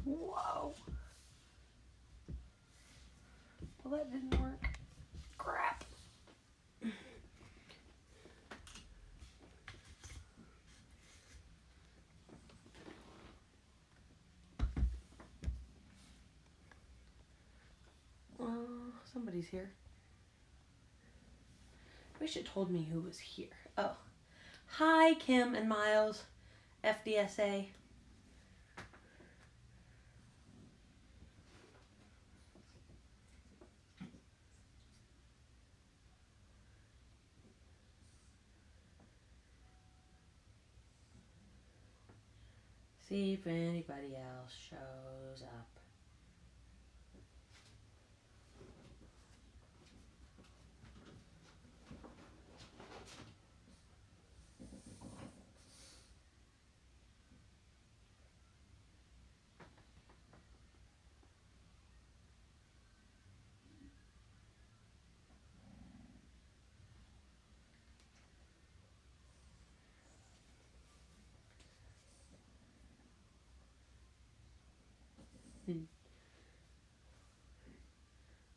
Whoa. Well, that didn't work. Crap. Somebody's here. Wish it told me who was here. Oh. Hi, Kim and Miles. FDSA. See if anybody else shows up.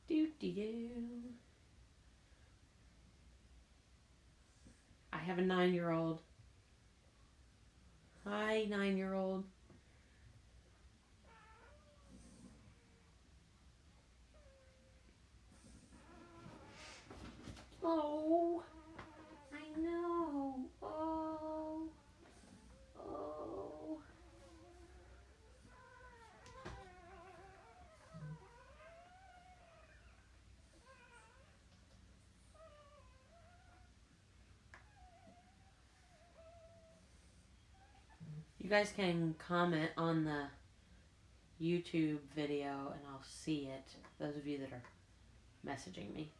Do-de-do. I have a 9-year-old. Hi, 9-year-old. Oh, I know. Oh. You guys can comment on the YouTube video and I'll see it. Those of you that are messaging me.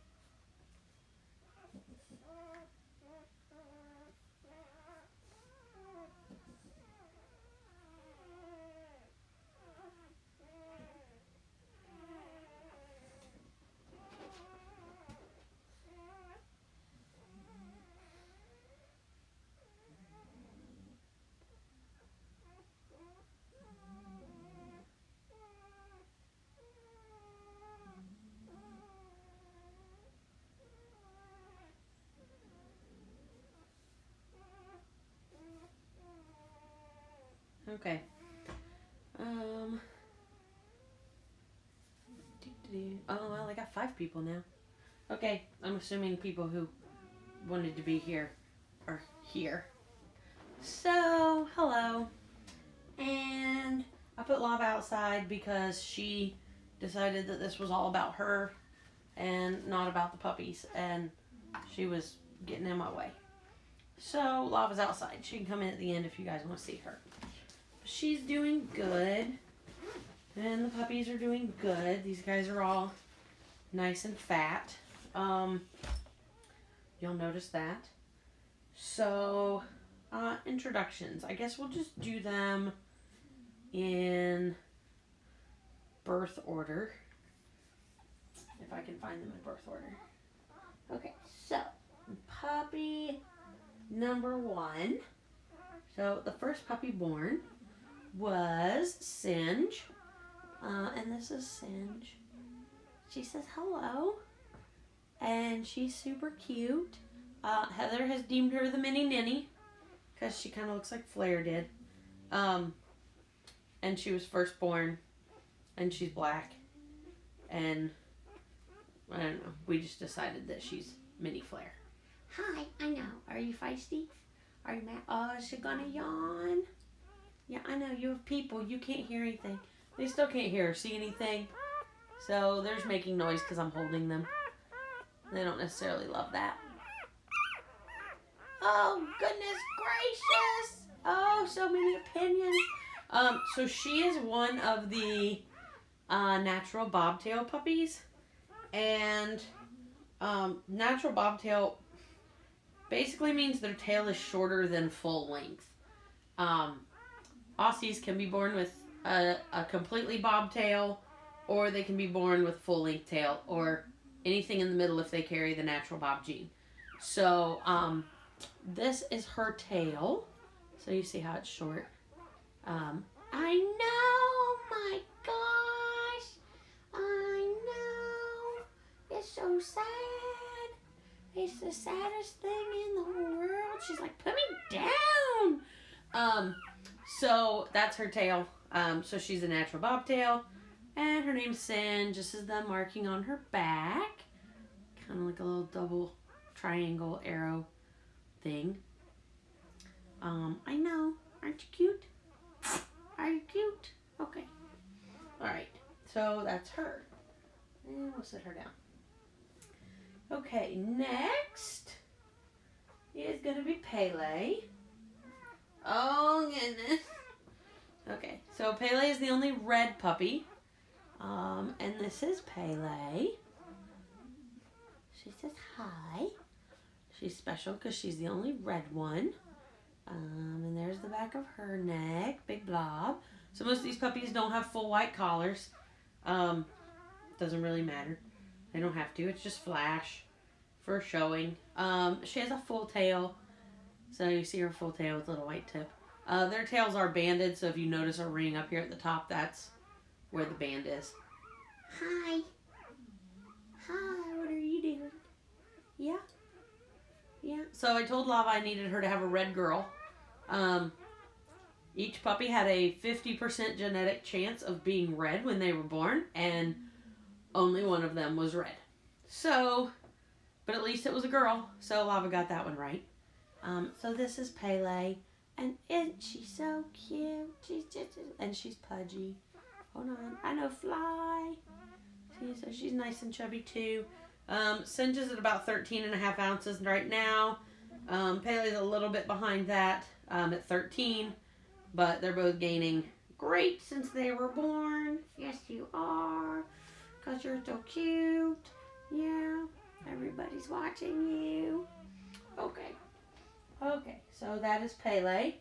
Okay. Oh, well, I got 5 people now. Okay, I'm assuming people who wanted to be here are here. So, hello. And I put Lava outside because she decided that this was all about her and not about the puppies. And she was getting in my way. So, Lava's outside. She can come in at the end if you guys want to see her. She's doing good. And the puppies are doing good. These guys are all nice and fat. You'll notice that. So, introductions. I guess we'll just do them in birth order. If I can find them in birth order. Okay, so, puppy number 1. So, the first puppy born was Singe. And this is Singe. She says hello. And she's super cute. Heather has deemed her the mini ninny. Because she kind of looks like Flair did. And she was first born. And she's black. And I don't know. We just decided that she's mini Flair. Hi, I know. Are you feisty? Are you mad? Oh, is she gonna yawn? Yeah, I know. You have people. You can't hear anything. They still can't hear or see anything. So they're just making noise because I'm holding them. They don't necessarily love that. Oh, goodness gracious. Oh, so many opinions. So she is one of the natural bobtail puppies. And natural bobtail basically means their tail is shorter than full length. Aussies can be born with a completely bobtail, or they can be born with full length tail, or anything in the middle if they carry the natural bob gene. So this is her tail. So you see how it's short. I know, so sad. It's the saddest thing in the whole world. She's like, put me down. So that's her tail. So she's a natural bobtail. And her name's Sin, just as the marking on her back. Kind of like a little double triangle arrow thing. I know. Aren't you cute? Are you cute? Okay. Alright. So that's her. And we'll set her down. Okay, next is going to be Pele. Oh, goodness. Okay, so Pele is the only red puppy. And this is Pele. She says hi. She's special because she's the only red one. And there's the back of her neck, big blob. So most of these puppies don't have full white collars. Doesn't really matter. They don't have to. It's just flash for showing. She has a full tail. So you see her full tail with a little white tip. Their tails are banded, so if you notice a ring up here at the top, that's where the band is. Hi. Hi, what are you doing? Yeah? Yeah. So I told Lava I needed her to have a red girl. Each puppy had a 50% genetic chance of being red when they were born, and only one of them was red. So, but at least it was a girl, so Lava got that one right. So this is Pele, and isn't she so cute? And she's pudgy. Hold on, I know Fly. See, so she's nice and chubby too. Singe is at about 13.5 ounces right now. Pele's a little bit behind that at 13, but they're both gaining great since they were born. Yes, you are, because you're so cute. Yeah, everybody's watching you. Okay, so that is Pele.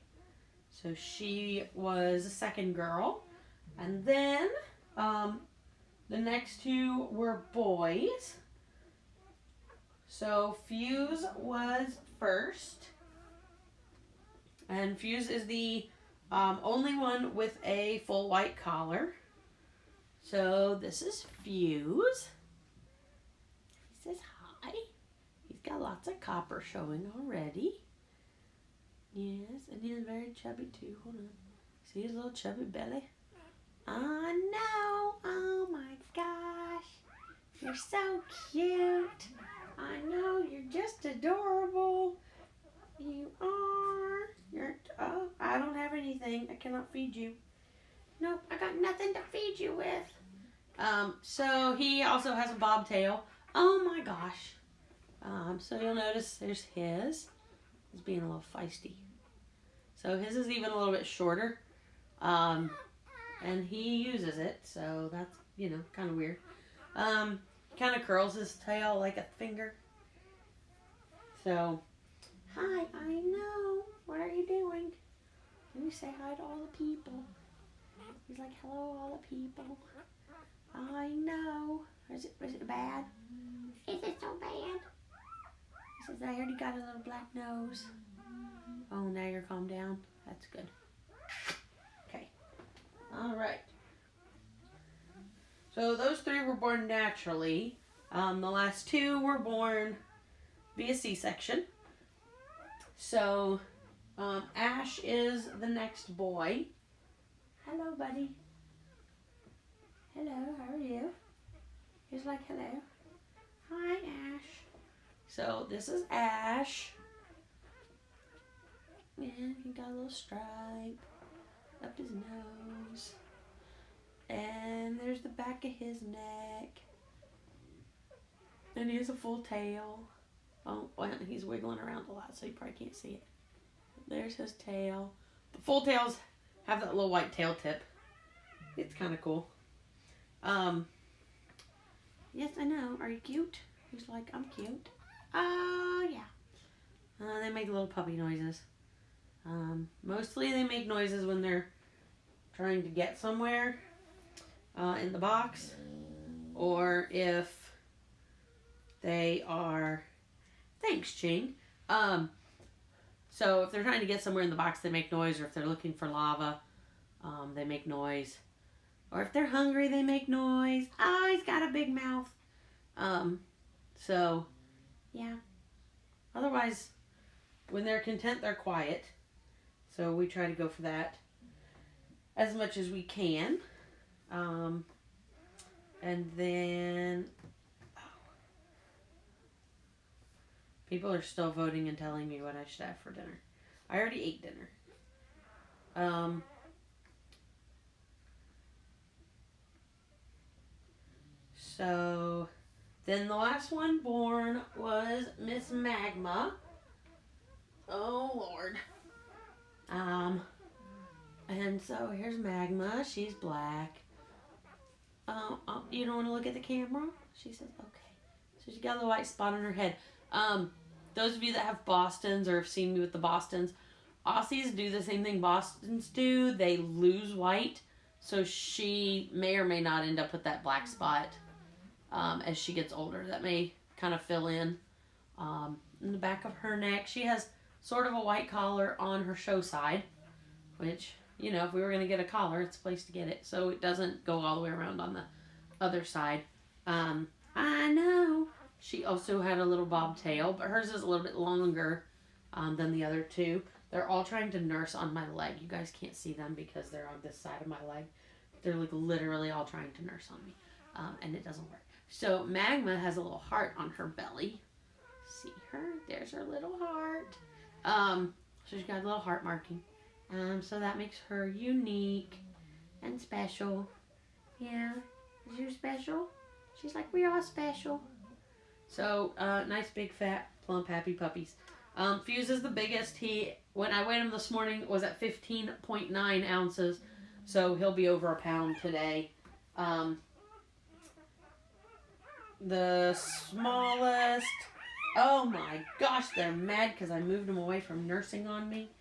So she was a second girl. And then the next two were boys. So Fuse was first. And Fuse is the only one with a full white collar. So this is Fuse. He says hi. He's got lots of copper showing already. Yes, and he's very chubby too. Hold on. See his little chubby belly? Oh no! Oh my gosh! You're so cute! I know, you're just adorable. You are. Oh, I don't have anything. I cannot feed you. Nope, I got nothing to feed you with. So he also has a bobtail. Oh my gosh. So you'll notice there's his. He's being a little feisty. So his is even a little bit shorter. And he uses it, so that's, kind of weird. Kind of curls his tail like a finger. So, hi, I know. What are you doing? Let me say hi to all the people. He's like, hello, all the people. I know. Is it bad? Is it so bad? He says, I already got a little black nose. Oh, now you're calmed down. That's good. Okay. All right. So those three were born naturally. The last two were born via C-section. So Ash is the next boy. Hello, buddy. Hello, how are you? He's like, hello. Hi, Ash. So this is Ash. And he got a little stripe up his nose. And there's the back of his neck. And he has a full tail. Oh, well, he's wiggling around a lot, so you probably can't see it. There's his tail. The full tails have that little white tail tip. It's kind of cool. Yes, I know. Are you cute? He's like, I'm cute. Oh, yeah. They make little puppy noises. Mostly they make noises when they're trying to get somewhere in the box, or if they are, thanks Ching, so if they're trying to get somewhere in the box they make noise, or if they're looking for lava they make noise, or if they're hungry they make noise. Oh, he's got a big mouth. So, yeah. Otherwise, when they're content, they're quiet. So we try to go for that as much as we can. And then people are still voting and telling me what I should have for dinner. I already ate dinner. So then the last one born was Miss Magma. Oh Lord. And so here's Magma. She's black. You don't want to look at the camera? She says, okay. So she got a little white spot on her head. Those of you that have Bostons or have seen me with the Bostons, Aussies do the same thing Bostons do. They lose white. So she may or may not end up with that black spot as she gets older. That may kind of fill in the back of her neck. She has sort of a white collar on her show side, which, you know, if we were going to get a collar, it's a place to get it. So it doesn't go all the way around on the other side. I know. She also had a little bobtail, but hers is a little bit longer than the other two. They're all trying to nurse on my leg. You guys can't see them because they're on this side of my leg. They're like literally all trying to nurse on me, and it doesn't work. So Magma has a little heart on her belly. See her? There's her little heart. So she's got a little heart marking. So that makes her unique and special. Yeah. Is you special? She's like, we are special. So, nice big fat plump happy puppies. Fuse is the biggest. When I weighed him this morning, was at 15.9 ounces. So he'll be over a pound today. The smallest, oh my gosh, they're mad because I moved them away from nursing on me.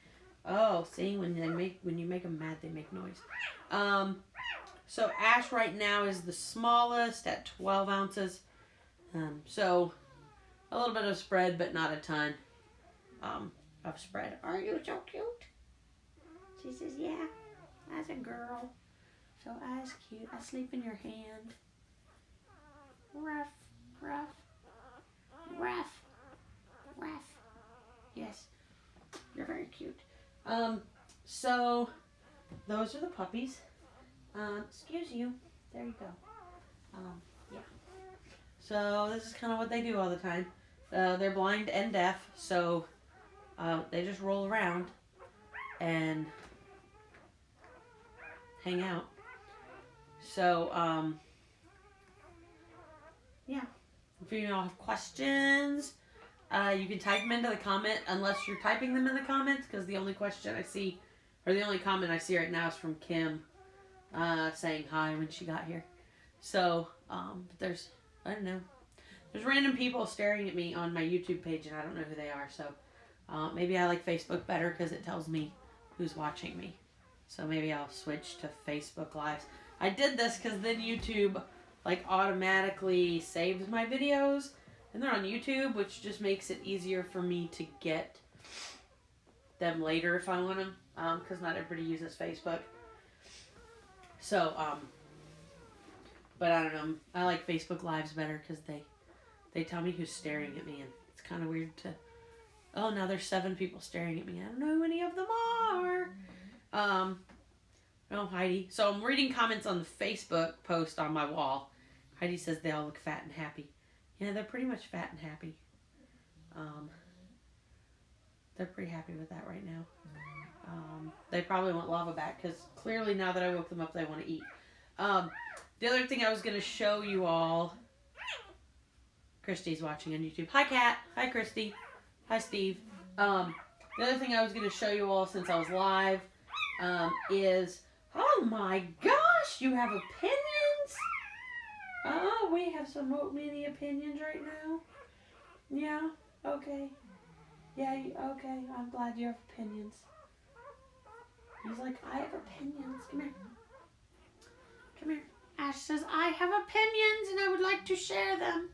Oh, see, when you make them mad, they make noise. So Ash right now is the smallest at 12 ounces. So a little bit of spread, but not a ton of spread. Are you so cute? She says, yeah, as a girl. So I's cute. I sleep in your hand. Ruff, ruff, ruff, ruff. Yes, you're very cute. So those are the puppies. Excuse you. There you go. Yeah. So this is kind of what they do all the time. They're blind and deaf, so they just roll around and hang out. So, yeah. If you all have questions, you can type them into the comment, unless you're typing them in the comments, because the only question I see, or the only comment I see right now is from Kim, saying hi when she got here. So, there's, I don't know, there's random people staring at me on my YouTube page, and I don't know who they are, so maybe I like Facebook better because it tells me who's watching me. So maybe I'll switch to Facebook Lives. I did this because then YouTube like automatically saves my videos, and they're on YouTube, which just makes it easier for me to get them later if I want them, because not everybody uses Facebook. So, but I don't know. I like Facebook Lives better because they tell me who's staring at me, and it's kind of weird to. Oh, now there's 7 people staring at me. I don't know who any of them are. Oh, Heidi. So I'm reading comments on the Facebook post on my wall. Heidi says they all look fat and happy. Yeah, they're pretty much fat and happy. They're pretty happy with that right now. They probably want lava back because clearly now that I woke them up, they want to eat. The other thing I was going to show you all. Christy's watching on YouTube. Hi, Kat. Hi, Christy. Hi, Steve. The other thing I was going to show you all since I was live is, oh my gosh, you have opinions? Oh, we have some many opinions right now. Yeah, okay. Yeah, okay, I'm glad you have opinions. He's like, I have opinions. Come here. Come here. Ash says, I have opinions and I would like to share them.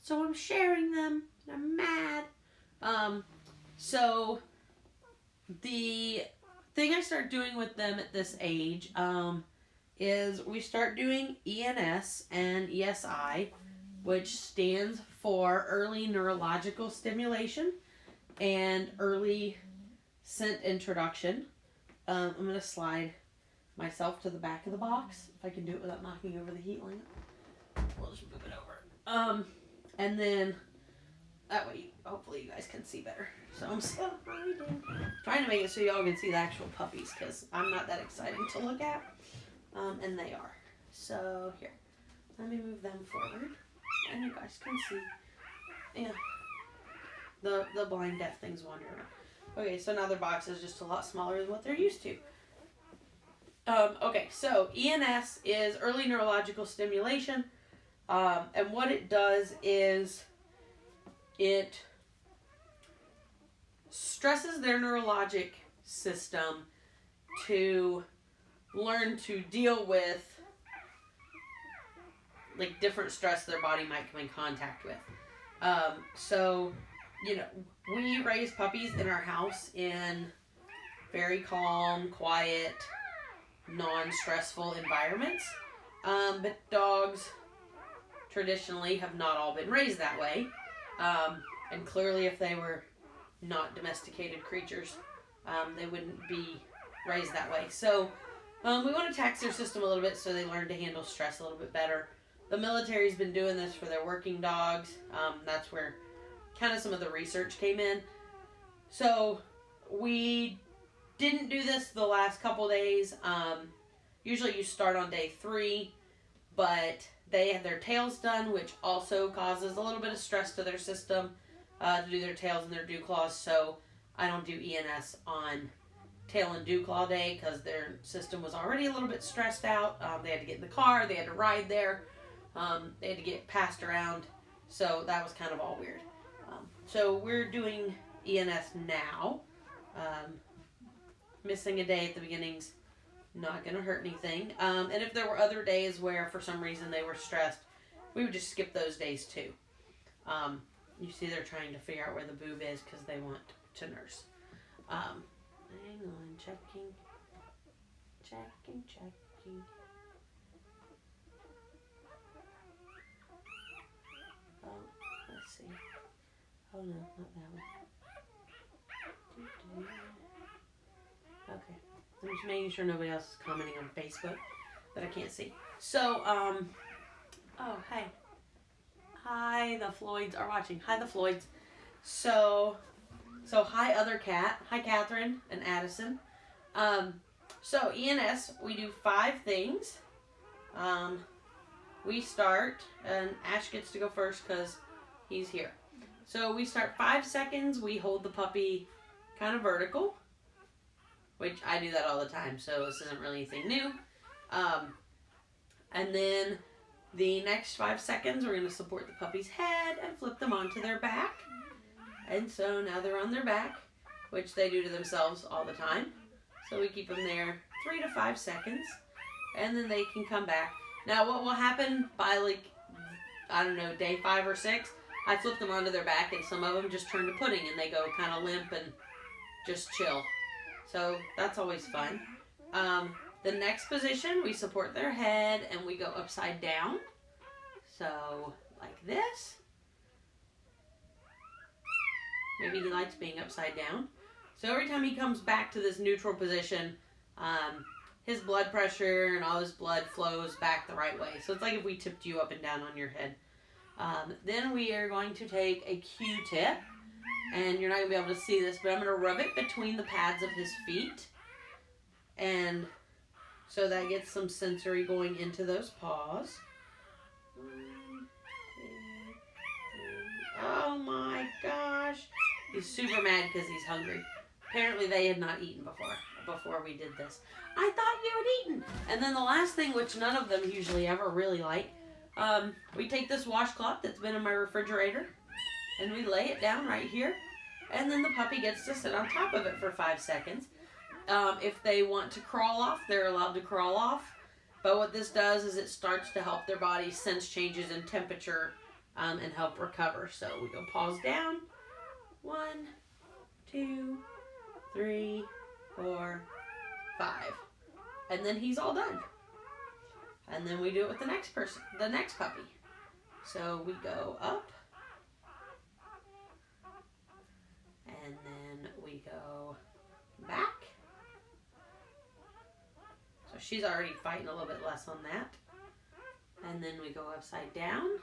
So I'm sharing them. And I'm mad. So the thing I start doing with them at this age is we start doing ENS and ESI, which stands for early neurological stimulation and early scent introduction. I'm going to slide myself to the back of the box, if I can do it without knocking over the heat lamp. We'll just move it over. And then that way, hopefully you guys can see better. So I'm still trying to make it so y'all can see the actual puppies, because I'm not that exciting to look at. And they are. So here, let me move them forward, and you guys can see. Yeah, the blind deaf things wandering around. Okay, so now their box is just a lot smaller than what they're used to. Okay, so ENS is early neurological stimulation, and what it does is it stresses their neurologic system to learn to deal with like different stress their body might come in contact with. So, you know, we raise puppies in our house in very calm, quiet, non-stressful environments. But dogs traditionally have not all been raised that way. And clearly if they were not domesticated creatures, they wouldn't be raised that way. So we want to tax their system a little bit so they learn to handle stress a little bit better. The military's been doing this for their working dogs. That's where kind of some of the research came in. So we didn't do this the last couple days. Usually you start on day 3, but they have their tails done, which also causes a little bit of stress to their system to do their tails and their dew claws. So I don't do ENS on tail and dew claw day because their system was already a little bit stressed out. They had to get in the car, they had to ride there, they had to get passed around, so that was kind of all weird. So we're doing ENS now. Missing a day at the beginning's not going to hurt anything. And if there were other days where for some reason they were stressed, we would just skip those days too. You see they're trying to figure out where the boob is because they want to nurse. Hang on, checking. Oh, let's see. Oh no, not that one. Okay. I'm just making sure nobody else is commenting on Facebook that I can't see. So, oh, hey. Hi, the Floyds are watching. Hi, the Floyds. So hi, other cat. Hi, Catherine and Addison. So, ENS, we do 5 things. We start, and Ash gets to go first because he's here. So, we start 5 seconds. We hold the puppy kind of vertical, which I do that all the time, so this isn't really anything new. And then the next 5 seconds, we're going to support the puppy's head and flip them onto their back. And so now they're on their back, which they do to themselves all the time. So we keep them there 3 to 5 seconds, and then they can come back. Now what will happen by like, I don't know, day 5 or 6, I flip them onto their back, and some of them just turn to pudding, and they go kind of limp and just chill. So that's always fun. The next position, we support their head and we go upside down. So like this. Maybe he likes being upside down. So every time he comes back to this neutral position, his blood pressure and all his blood flows back the right way. So it's like if we tipped you up and down on your head. Then we are going to take a Q-tip. And you're not going to be able to see this, but I'm going to rub it between the pads of his feet. And so that gets some sensory going into those paws. 1, 2, 3. Oh my gosh. He's super mad because he's hungry. Apparently they had not eaten before we did this. I thought you had eaten. And then the last thing, which none of them usually ever really like, we take this washcloth that's been in my refrigerator, and we lay it down right here, and then the puppy gets to sit on top of it for 5 seconds. If they want to crawl off, they're allowed to crawl off. But what this does is it starts to help their body sense changes in temperature and help recover. So we go paws down. 1, 2, 3, 4, 5. And then he's all done. And then we do it with the next person, the next puppy. So we go up she's already fighting a little bit less on that. And then we go upside down.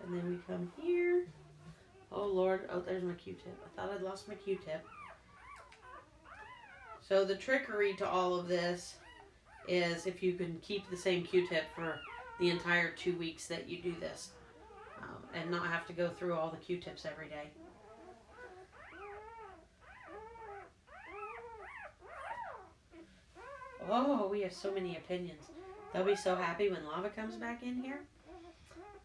And then we come here. Oh Lord, oh there's my Q-tip. I thought I'd lost my Q-tip. So the trickery to all of this is if you can keep the same Q-tip for the entire 2 weeks that you do this. And not have to go through all the Q-tips every day. Oh, we have so many opinions. They'll be so happy when Lava comes back in here.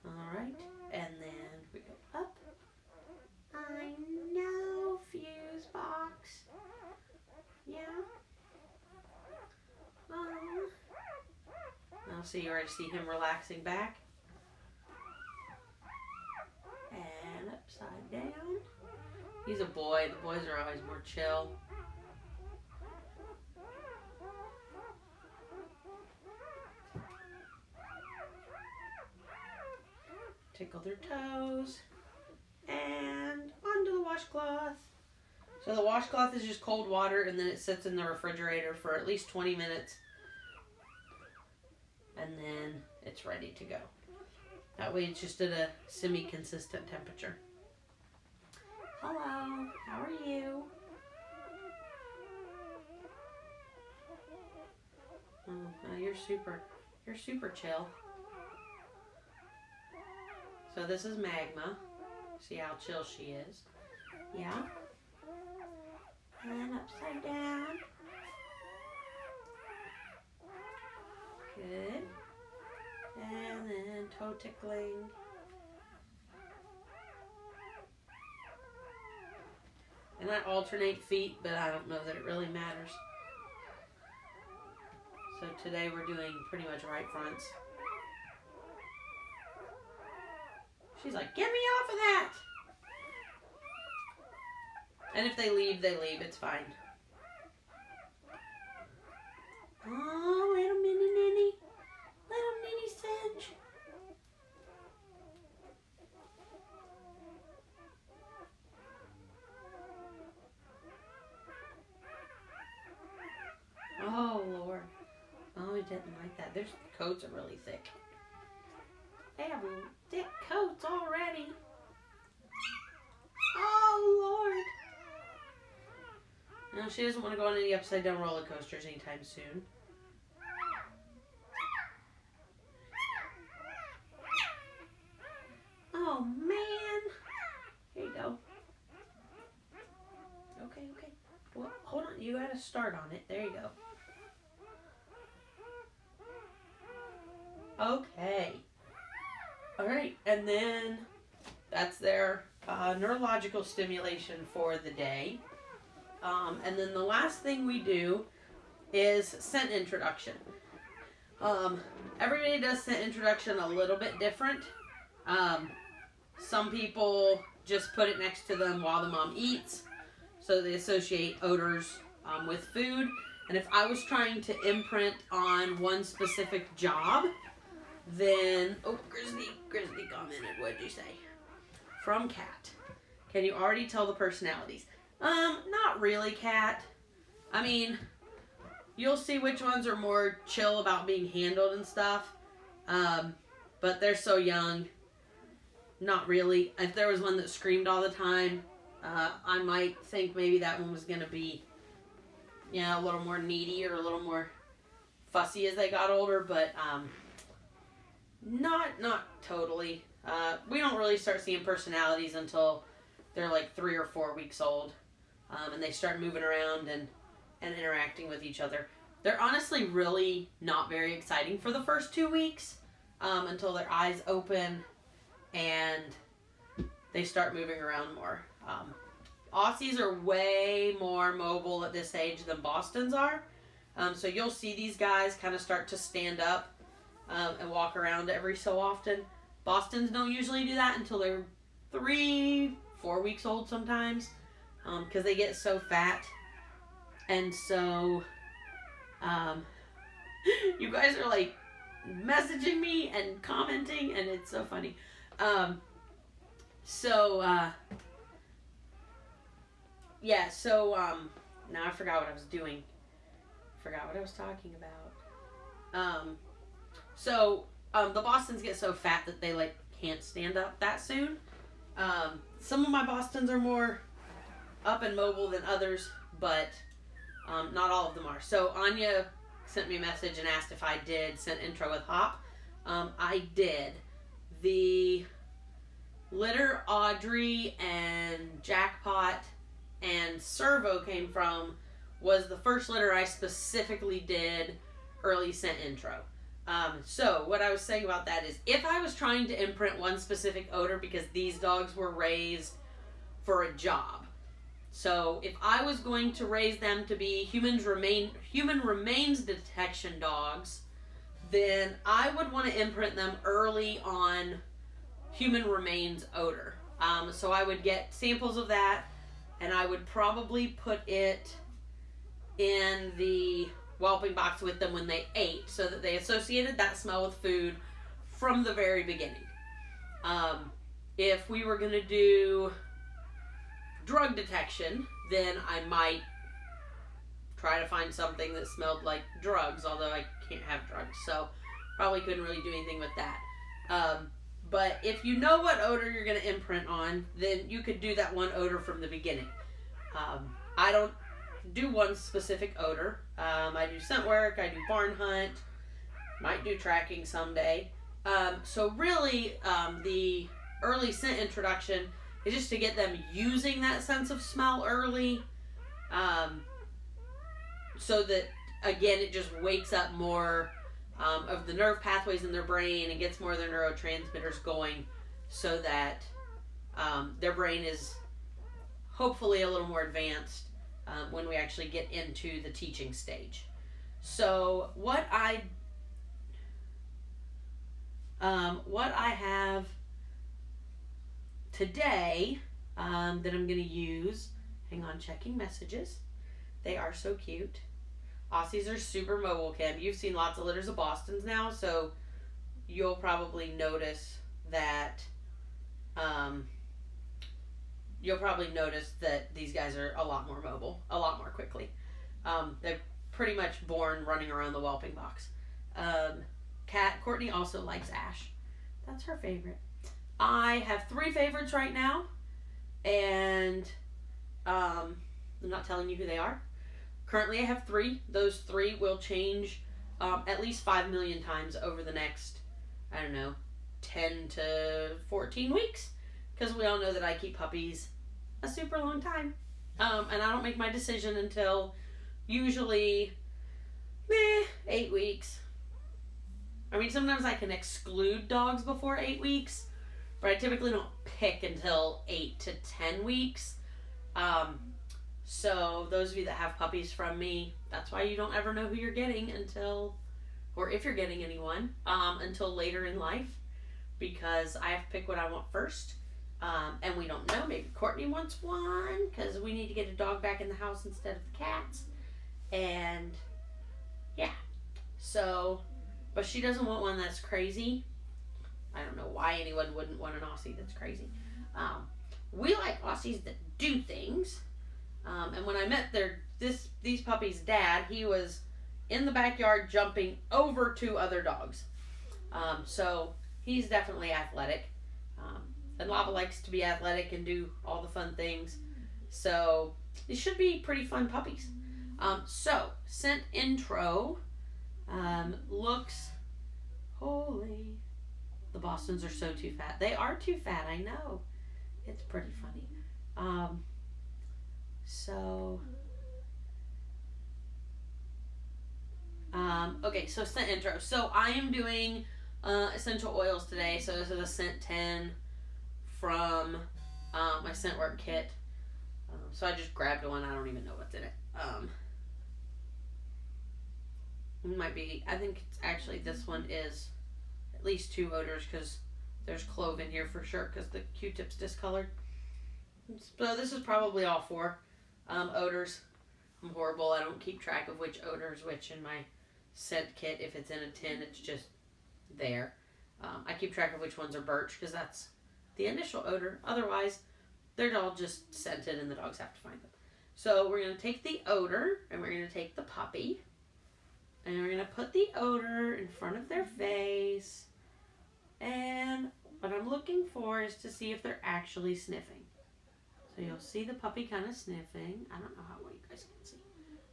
Alright, and then we go up. I know, fuse box. Yeah. Now see, you already see him relaxing back. And upside down. He's a boy. The boys are always more chill. Tickle their toes. And onto the washcloth. So the washcloth is just cold water, and then it sits in the refrigerator for at least 20 minutes. And then it's ready to go. That way it's just at a semi-consistent temperature. Hello, how are you? Oh, no, you're super chill. So this is Magma. See how chill she is. Yeah. And upside down. Good. And then toe tickling. And I alternate feet, but I don't know that it really matters. So today we're doing pretty much right fronts. She's like, get me off of that! And if they leave, they leave. It's fine. Oh, little mini ninny. Little mini Singe. Oh, Lord. Oh, he didn't like that. Their coats are really thick. They have thick coats already. Oh, Lord. No, she doesn't want to go on any upside down roller coasters anytime soon. Oh, man. Here you go. Okay. Well, hold on. You got to start on it. There you go. Okay. All right. And then that's their neurological stimulation for the day. And then the last thing we do is scent introduction. Every day does scent introduction a little bit different. Some people just put it next to them while the mom eats, so they associate odors with food. And if I was trying to imprint on one specific job, then... Oh, Grizzly commented, what'd you say? From Cat. Can you already tell the personalities? Not really, Cat. I mean, you'll see which ones are more chill about being handled and stuff. But they're so young. Not really. If there was one that screamed all the time, I might think maybe that one was going to be, a little more needy or a little more fussy as they got older, but not totally. We don't really start seeing personalities until they're like 3 or 4 weeks old, and they start moving around and interacting with each other. They're honestly really not very exciting for the first 2 weeks until their eyes open and they start moving around more. Aussies are way more mobile at this age than Bostons are. So you'll see these guys kind of start to stand up and walk around every so often. Bostons don't usually do that until they're 3, 4 weeks old sometimes, because they get so fat. And so you guys are like messaging me and commenting, and it's so funny. Now I forgot what I was doing. Forgot what I was talking about. The Bostons get so fat that they like can't stand up that soon. Some of my Bostons are more up and mobile than others, but not all of them are. So Anya sent me a message and asked if I did scent intro with Hop. I did. The litter Audrey and Jackpot and Servo came from was the first litter I specifically did early scent intro. So what I was saying about that is if I was trying to imprint one specific odor because these dogs were raised for a job. So if I was going to raise them to be human remains detection dogs, then I would want to imprint them early on human remains odor. So I would get samples of that and I would probably put it in the whelping box with them when they ate so that they associated that smell with food from the very beginning. If we were going to do drug detection, then I might try to find something that smelled like drugs, although I can't have drugs, so probably couldn't really do anything with that. But if you know what odor you're going to imprint on, then you could do that one odor from the beginning. I don't do one specific odor. I do scent work, I do barn hunt, might do tracking someday. So really, the early scent introduction is just to get them using that sense of smell early, so that, again, it just wakes up more of the nerve pathways in their brain and gets more of their neurotransmitters going so that their brain is hopefully a little more advanced when we actually get into the teaching stage. So what I have today that I'm going to use, hang on, checking messages. They are so cute. Aussies are super mobile, Kim. You've seen lots of litters of Bostons now, so you'll probably notice that these guys are a lot more mobile, a lot more quickly. They're pretty much born running around the whelping box. Courtney also likes Ash. That's her favorite. I have 3 favorites right now, and I'm not telling you who they are. Currently, I have 3. Those 3 will change at least 5 million times over the next, 10 to 14 weeks, because we all know that I keep puppies a super long time, and I don't make my decision until usually 8 weeks. I mean, sometimes I can exclude dogs before 8 weeks, but I typically don't pick until 8 to 10 weeks. So those of you that have puppies from me, that's why you don't ever know who you're getting until, or if you're getting anyone, until later in life, because I have to pick what I want first. And we don't know, maybe Courtney wants one, because we need to get a dog back in the house instead of the cats. And yeah, so, but she doesn't want one that's crazy. I don't know why anyone wouldn't want an Aussie that's crazy. We like Aussies that do things. And when I met these puppies' dad, he was in the backyard jumping over 2 other dogs. So he's definitely athletic. And Lava likes to be athletic and do all the fun things. So these should be pretty fun puppies. So scent intro looks holy. The Bostons are so too fat. They are too fat, I know. It's pretty funny. Okay, so scent intro. So I am doing essential oils today. So this is a scent 10 from my scent work kit. So I just grabbed one. I don't even know what's in it. It might be, I think it's actually, this one is at least 2 odors, because there's clove in here for sure, because the Q-tip's discolored. So this is probably all 4 odors. I'm horrible. I don't keep track of which odor is which in my scent kit. If it's in a tin, it's just there. I keep track of which ones are birch, because that's the initial odor. Otherwise, they're all just scented and the dogs have to find them. So we're going to take the odor and we're going to take the puppy and we're going to put the odor in front of their face. And what I'm looking for is to see if they're actually sniffing. So you'll see the puppy kind of sniffing. I don't know how well you guys can see.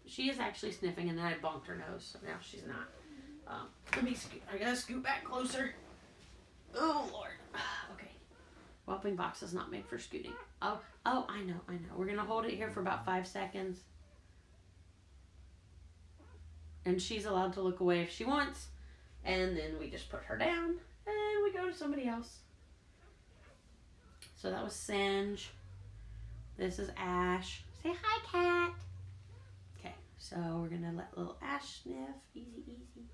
But she is actually sniffing, and then I bumped her nose, so now she's not. I gotta scoot back closer. Oh, Lord. Okay. Whelping box is not made for scooting. Oh, I know. We're gonna hold it here for about 5 seconds. And she's allowed to look away if she wants. And then we just put her down, and we go to somebody else. So that was Singe. This is Ash. Say hi, cat. Okay, so we're gonna let little Ash sniff. Easy, easy.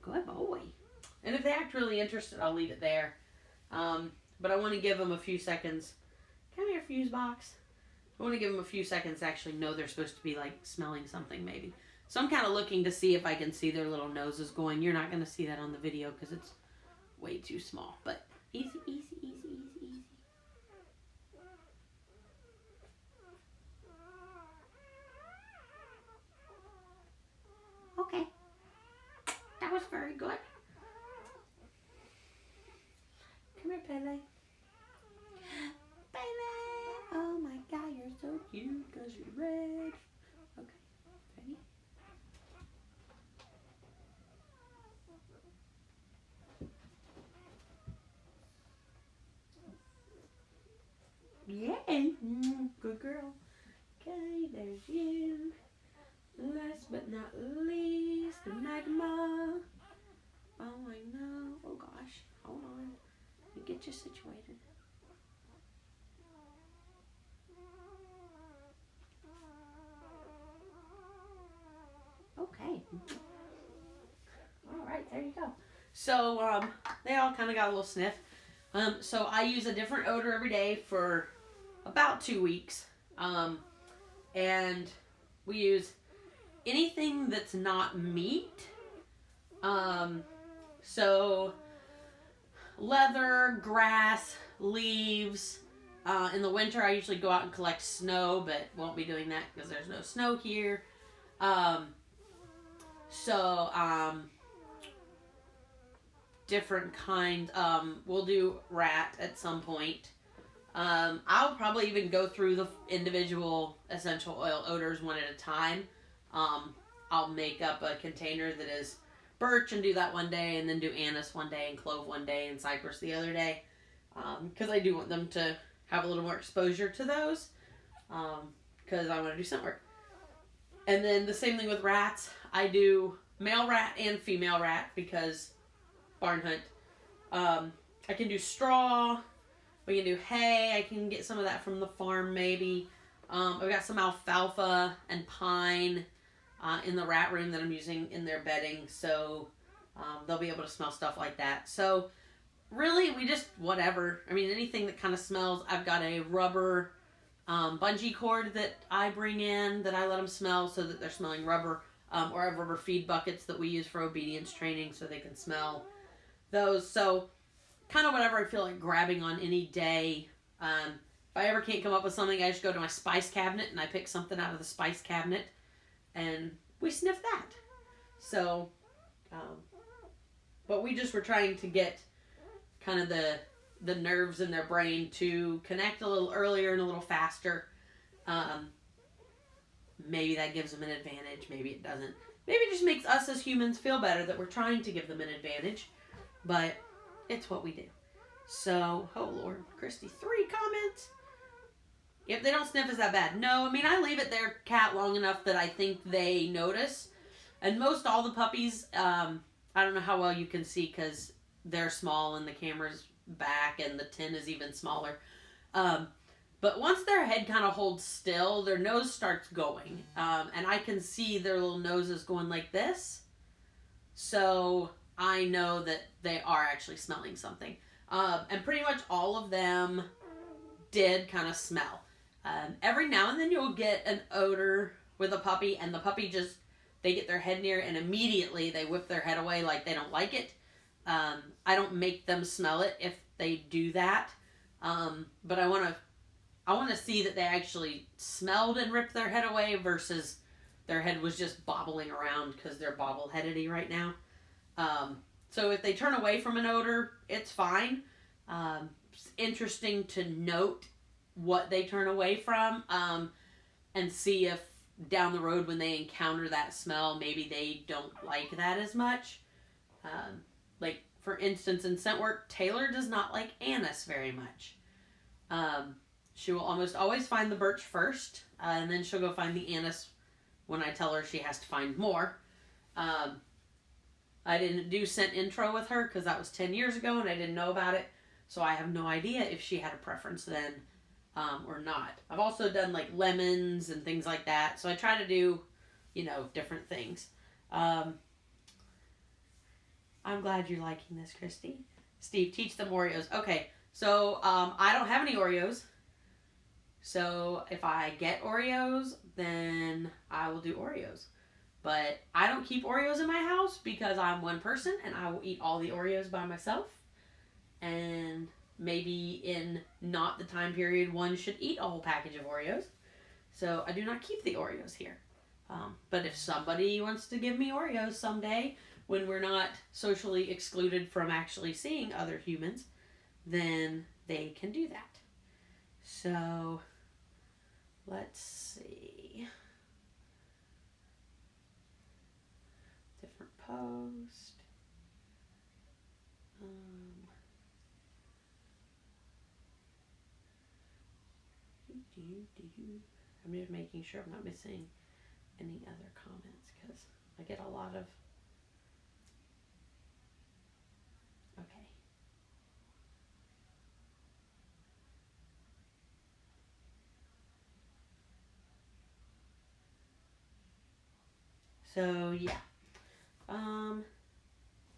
Good boy. And if they act really interested, I'll leave it there. But I want to give them a few seconds. Come here, fuse box. I want to give them a few seconds to actually know they're supposed to be like smelling something maybe. So I'm kind of looking to see if I can see their little noses going. You're not going to see that on the video because it's way too small. But easy, easy, easy, easy, easy. Okay. That was very good. Come here, Pele. Pele! Oh my God, you're so cute because you're red. Okay, ready? Yay! Good girl. Okay, there's you. Last but not least, the magma. Oh, I know. Oh gosh, hold on. Let me get you situated. Okay. All right, there you go. So they all kind of got a little sniff. So I use a different odor every day for about 2 weeks. And we use anything that's not meat. So leather, grass, leaves. In the winter, I usually go out and collect snow, but won't be doing that because there's no snow here. Different kind. We'll do rat at some point. I'll probably even go through the individual essential oil odors one at a time. I'll make up a container that is birch and do that one day, and then do anise one day, and clove one day, and cypress the other day. Because I do want them to have a little more exposure to those. Because I want to do scent work. And then the same thing with rats. I do male rat and female rat because barn hunt. I can do straw. We can do hay. I can get some of that from the farm maybe. I've got some alfalfa and pine in the rat room that I'm using in their bedding. So they'll be able to smell stuff like that. So really we just whatever. I mean anything that kind of smells. I've got a rubber bungee cord that I bring in that I let them smell so that they're smelling rubber. Or I have rubber feed buckets that we use for obedience training so they can smell those. So kind of whatever I feel like grabbing on any day. If I ever can't come up with something, I just go to my spice cabinet and I pick something out of the spice cabinet and we sniff that. So, but we just were trying to get kind of the nerves in their brain to connect a little earlier and a little faster. Maybe that gives them an advantage. Maybe it doesn't. Maybe it just makes us as humans feel better that we're trying to give them an advantage. But it's what we do. So, oh Lord, Christy, 3 comments. If they don't sniff, is that bad? No, I mean, I leave it there, cat, long enough that I think they notice. And most all the puppies, I don't know how well you can see because they're small and the camera's back and the tin is even smaller. But once their head kind of holds still, their nose starts going. And I can see their little noses going like this. So I know that they are actually smelling something. And pretty much all of them did kind of smell. Every now and then you'll get an odor with a puppy and the puppy just, they get their head near and immediately they whip their head away like they don't like it. I don't make them smell it if they do that. But I want to see that they actually smelled and ripped their head away versus their head was just bobbling around because they're bobble-headedy right now. So if they turn away from an odor, it's fine. It's interesting to note what they turn away from, and see if down the road when they encounter that smell, maybe they don't like that as much. Like, for instance, in scent work, Taylor does not like anise very much. She will almost always find the birch first, and then she'll go find the anise when I tell her she has to find more. I didn't do scent intro with her because that was 10 years ago and I didn't know about it. So I have no idea if she had a preference then or not. I've also done like lemons and things like that. So I try to do, different things. I'm glad you're liking this, Christy. Steve, teach them Oreos. Okay, so I don't have any Oreos. So if I get Oreos, then I will do Oreos. But I don't keep Oreos in my house because I'm one person and I will eat all the Oreos by myself. And maybe in not the time period one should eat a whole package of Oreos. So I do not keep the Oreos here. But if somebody wants to give me Oreos someday when we're not socially excluded from actually seeing other humans, then they can do that. So let's see. Different post. I'm just making sure I'm not missing any other comments because I get a lot of. Okay. So yeah.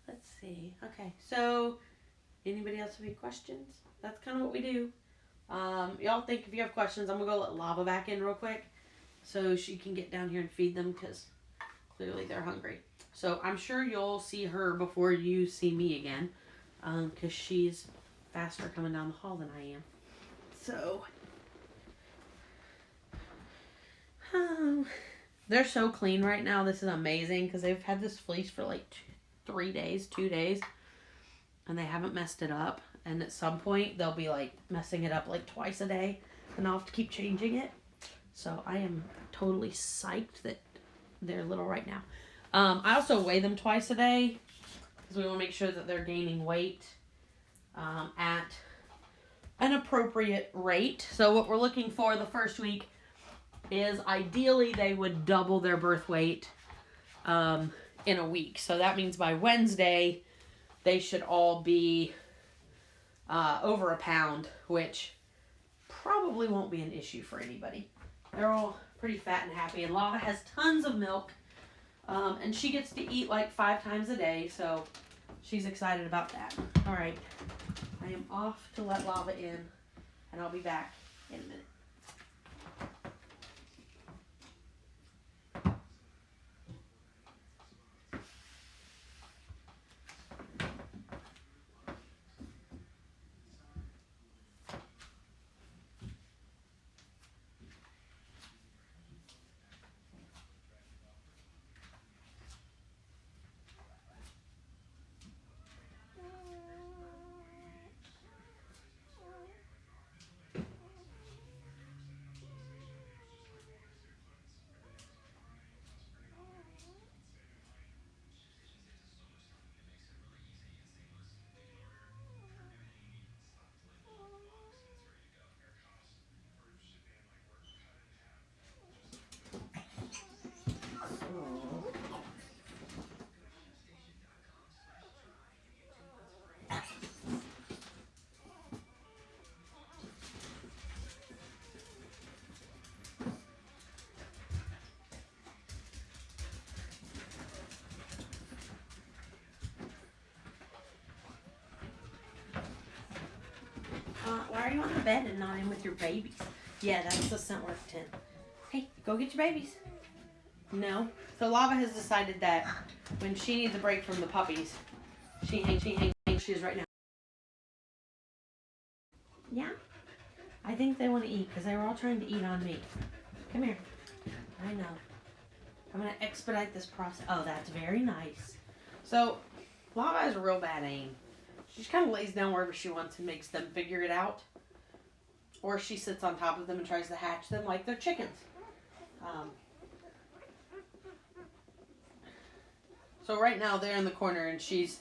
Let's see. Okay. So anybody else have any questions? That's kind of what we do. Y'all think if you have questions, I'm gonna go let Lava back in real quick so she can get down here and feed them because clearly they're hungry. So I'm sure you'll see her before you see me again because she's faster coming down the hall than I am. So they're so clean right now. This is amazing because they've had this fleece for like 2 days, and they haven't messed it up. And at some point, they'll be like messing it up like twice a day, and I'll have to keep changing it. So I am totally psyched that they're little right now. I also weigh them twice a day because we want to make sure that they're gaining weight at an appropriate rate. So what we're looking for the first week is ideally they would double their birth weight in a week. So that means by Wednesday, they should all be over a pound, which probably won't be an issue for anybody. They're all pretty fat and happy, and Lava has tons of milk, and she gets to eat like 5 times a day, so she's excited about that. All right, I am off to let Lava in, and I'll be back in a minute. Why are you on the bed and not in with your babies? Yeah, that's the scent work tin. Hey, go get your babies. No. So Lava has decided that when she needs a break from the puppies, She hangs she is right now. Yeah? I think they want to eat because they were all trying to eat on me. Come here. I know. I'm going to expedite this process. Oh, that's very nice. So, Lava has a real bad aim. She just kind of lays down wherever she wants and makes them figure it out. Or she sits on top of them and tries to hatch them like they're chickens. So right now they're in the corner and she's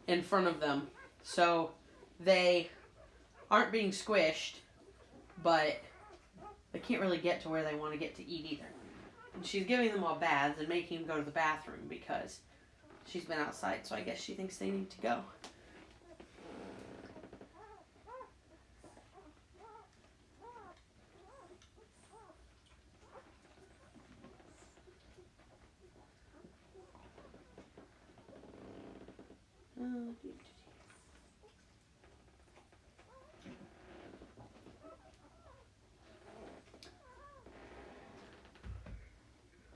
in front of them. So they aren't being squished, but they can't really get to where they want to get to eat either. And she's giving them all baths and making them go to the bathroom because she's been outside, so I guess she thinks they need to go.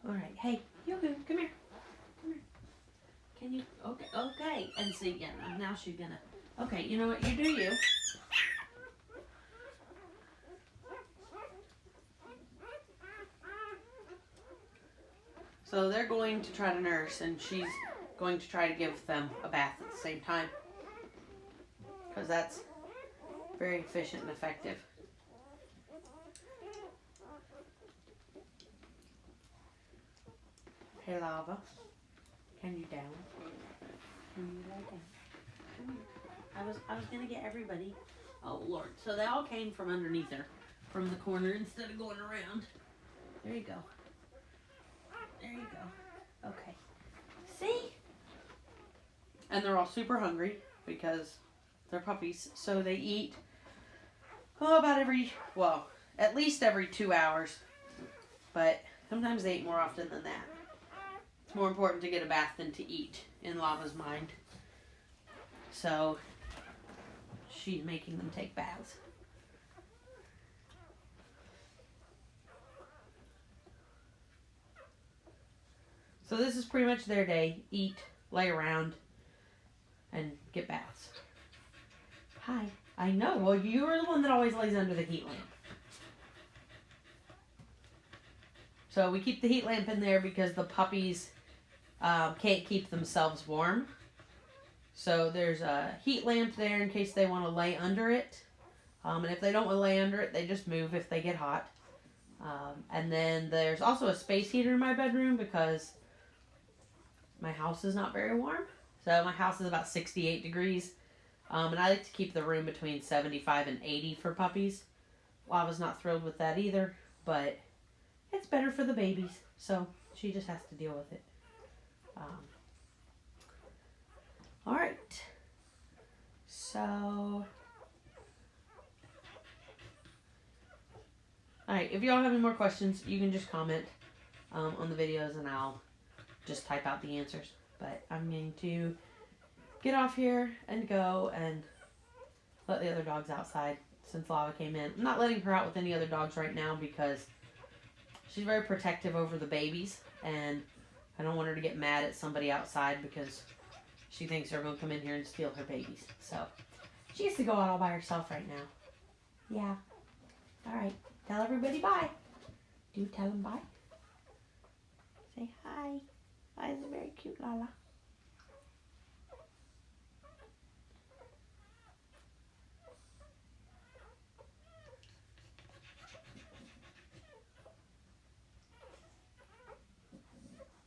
All right, hey, Yogu, come here. Come here. Can you? Okay. And see, yeah, now she's gonna. Okay, you know what? You do you. So they're going to try to nurse, and she's going to try to give them a bath at the same time. Because that's very efficient and effective. Hey, Lava. Can you down? Can you lay down? Come here. I was gonna get everybody. Oh Lord. So they all came from underneath her, from the corner instead of going around. There you go. There you go. Okay. See? And they're all super hungry because they're puppies. So they eat at least every 2 hours. But sometimes they eat more often than that. It's more important to get a bath than to eat in Lava's mind. So she's making them take baths. So this is pretty much their day. Eat, lay around, and get baths. Hi. I know. Well, you're the one that always lays under the heat lamp. So we keep the heat lamp in there because the puppies can't keep themselves warm. So there's a heat lamp there in case they want to lay under it. And if they don't want to lay under it, they just move if they get hot. And then there's also a space heater in my bedroom because my house is not very warm. So my house is about 68 degrees. And I like to keep the room between 75 and 80 for puppies. Lava's not thrilled with that either, but it's better for the babies. So she just has to deal with it. All right. So, alright, if y'all have any more questions, you can just comment on the videos and I'll just type out the answers. But I'm going to get off here and go and let the other dogs outside since Lava came in. I'm not letting her out with any other dogs right now because she's very protective over the babies and I don't want her to get mad at somebody outside because she thinks they're going to come in here and steal her babies. So she gets to go out all by herself right now. Yeah. All right. Tell everybody bye. Do tell them bye. Say hi. Hi, is very cute, Lala.